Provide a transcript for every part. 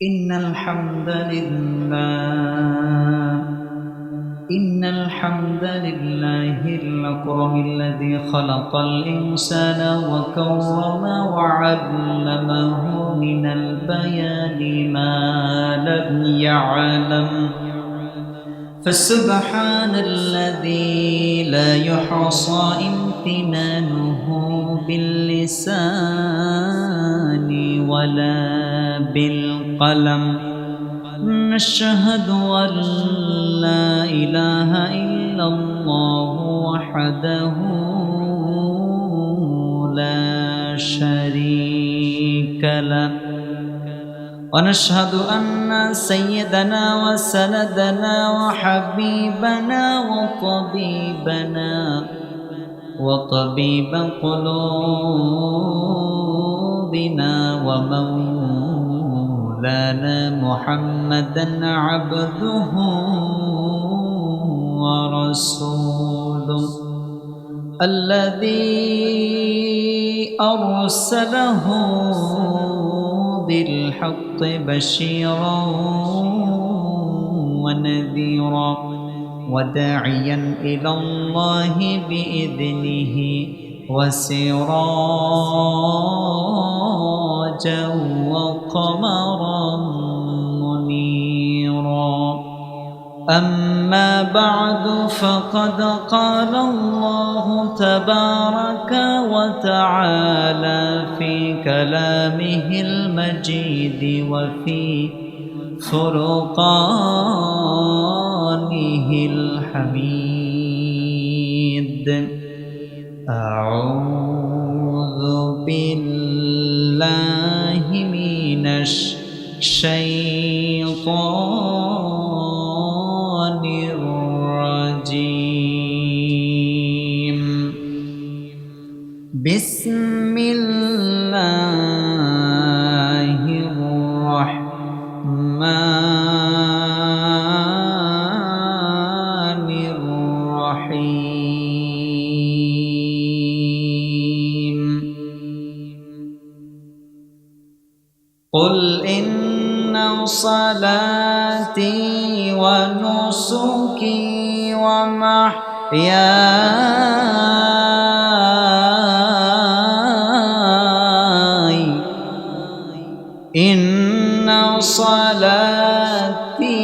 إن الحمد لله الأكرم الذي خلق الإنسان وكرمه وعلمه من البيان ما لم يعلم فسبحان الذي لا يحصى امتنانه باللسان ولا بالقلم. نشهد أن لا إله إلا الله وحده لا شريك له، ونشهد أن سيدنا وسندنا وحبيبنا وطبيب قلوبنا ومولانا محمدا عبده ورسوله الذي أرسله بالحق بشيرا ونذيرا وداعيا إلى الله بإذنه وسراجا وقمرا منيرا. أما بعد فقد قال الله تبارك وتعالى في كلامه المجيد وفي فرقانه الحميد: أعوذ بالله من الشيطان الرجيم. بسم الله الرحمن الرحيم. قل إن صلاتي ونسكي ومحياي إن صلاتي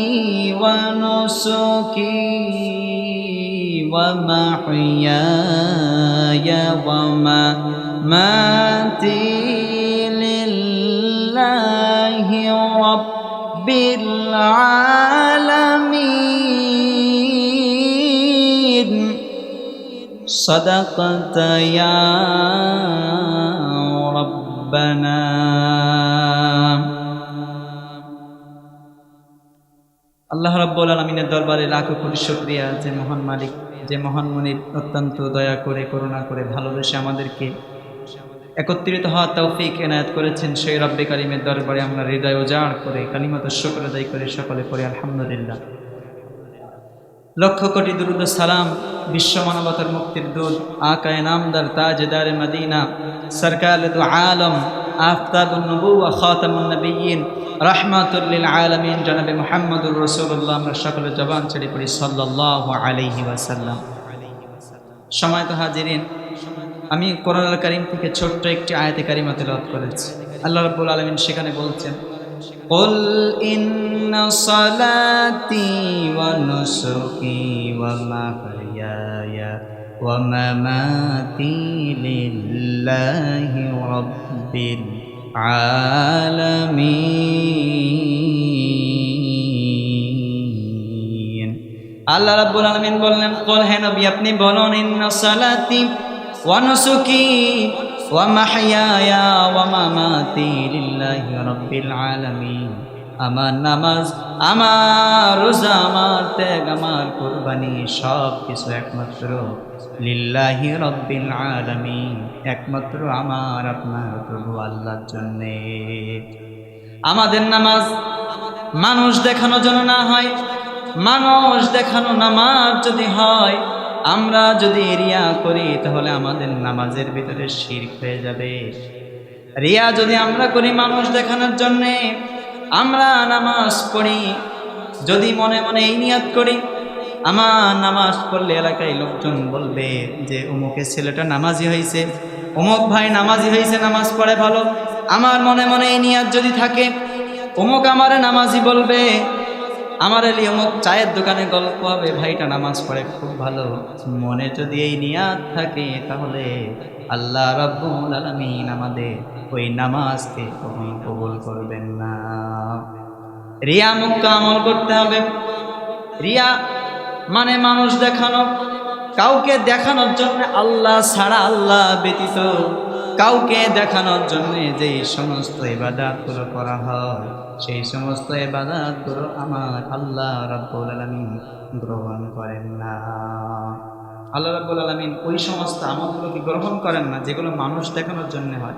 ونسكي ومحياي ومماتي لله رب العالمين. صدقت يا ربنا. আল্লাহ রাব্বুল আলামিনের দরবারে লাখো কোটি শুকরিয়া যে মহান মালিক, যে মহান মুনিব অত্যন্ত দয়া করে, করুণা করে, ভালোবেসে আমাদেরকে একত্রিত হওয়ার তৌফিক এনায়েত করেছেন। সেই রব্বে কারিমের দরবারে আমরা হৃদয় উজাড় করে কালিমাত শুকর আদায় করে সকলে পড়ি আলহামদুলিল্লাহ। লক্ষ কোটি দুরূদ ও সালাম বিশ্ব মানবতার মুক্তির দূত আকায়ে নামদার তাজদারে মদিনা সরকারে দু আলম আফতাবুন নবুওয়া খাতামুন নবিয়্যিন রাহমাতুল লিল আলামিন জনাবে মুহাম্মদুর রাসূলুল্লাহ। আমরা সকলে জবান ছেড়ে পড়ি সাল্লাল্লাহু আলাইহি ওয়াসাল্লাম। সম্মানিত হাজিরিন, আমি কোরআনুল কারীম থেকে ছোট্ট একটি আয়াতে কারিমা তেলাওয়াত করেছি। আল্লাহ রাব্বুল আলামিন সেখানে বলছেন: قل إن صلاتي ونسكي ومحياي ومماتي لله رب العالمين. আল্লাহ রাব্বুল আলামিন বললেন, قل হে নবী আপনি বলুন, ইন্না সালাতি ওয়া নুসুকি ওয়া মাহইয়ায়া ওয়া মামাতি লিল্লাহি রাব্বিল আলামিন। আমার নামাজ, আমার রোজা, আমার ত্যাগ, আমার কুরবানি সব কিছু একমাত্র লিল্লাহি রাব্বিল আলামিন, একমাত্র আমার আপনার প্রভু আল্লাহর জন্য। আমাদের নামাজ মানুষ দেখানোর জন্য না হয়। মানুষ দেখানো নামাজ যদি হয়, আমরা যদি রিয়া করি তাহলে আমাদের নামাজের ভিতরে শিরক হয়ে যাবে। রিয়া যদি আমরা করি মানুষ দেখানোর জন্য, আমরা নামাজ পড়ি, যদি মনে মনে এই নিয়াত করি আমার নামাজ পড়লে এলাকায় লোকজন বলবে যে অমুকের ছেলেটা নামাজি হয়েছে, অমুক ভাই নামাজি হয়েছে, নামাজ পড়ে ভালো। আমার মনে মনে এই নিয়াত যদি থাকে, অমুক আমারে নামাজি বলবে, আমার এলি অমুক চায়ের দোকানে গল্প হবে, ভাইটা নামাজ পড়ে খুব ভালো। মনে যদি এই নিয়াত থাকে তাহলে আল্লাহ রাব্বুল আলামিন আমাদের ওই নামাজকে কখনো কবুল করবেন না। রিয়া মুক্ত আমল করতে হবে। রিয়া মানে মানুষ দেখানো, কাউকে দেখানোর জন্য আল্লাহ ছাড়া, আল্লাহ ব্যতীত কাউকে দেখানোর জন্য যেই সমস্ত ইবাদতগুলো করা হয় সেই সমস্ত ইবাদতগুলো আমার আল্লাহ রাব্বুল আলামিন গ্রহণ করেন না। আল্লাহ রাব্বুল আলামিন ওই সমস্ত আমলগুলোকে গ্রহণ করেন না যেগুলো মানুষ দেখানোর জন্য হয়।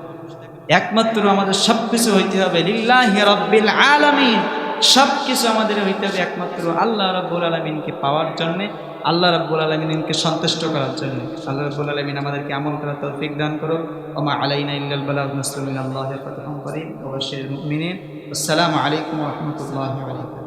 একমাত্র আমাদের সবকিছু হইতে হবে লিল্লাহি রাব্বিল আলামিন, সবকিছু আমাদের হইতে হবে একমাত্র আল্লাহ রাব্বুল আলামিনকে পাওয়ার জন্য, আল্লাহ রাব্বুল আলামিনকে সন্তুষ্ট করার জন্য। আল্লাহ রাব্বুল আলামিন আমাদেরকে আমল করার তৌফিক দান করুন। ওয়া মা আলাইনা ইল্লাল বালাগ, নাসরুল মিনাল্লাহি ওয়া ফাতহুন করিম ওয়া বাশশিরিল মুমিনিন। আসসালামু আলাইকুম ওয়া রাহমাতুল্লাহি ওয়া বারাকাতুহু।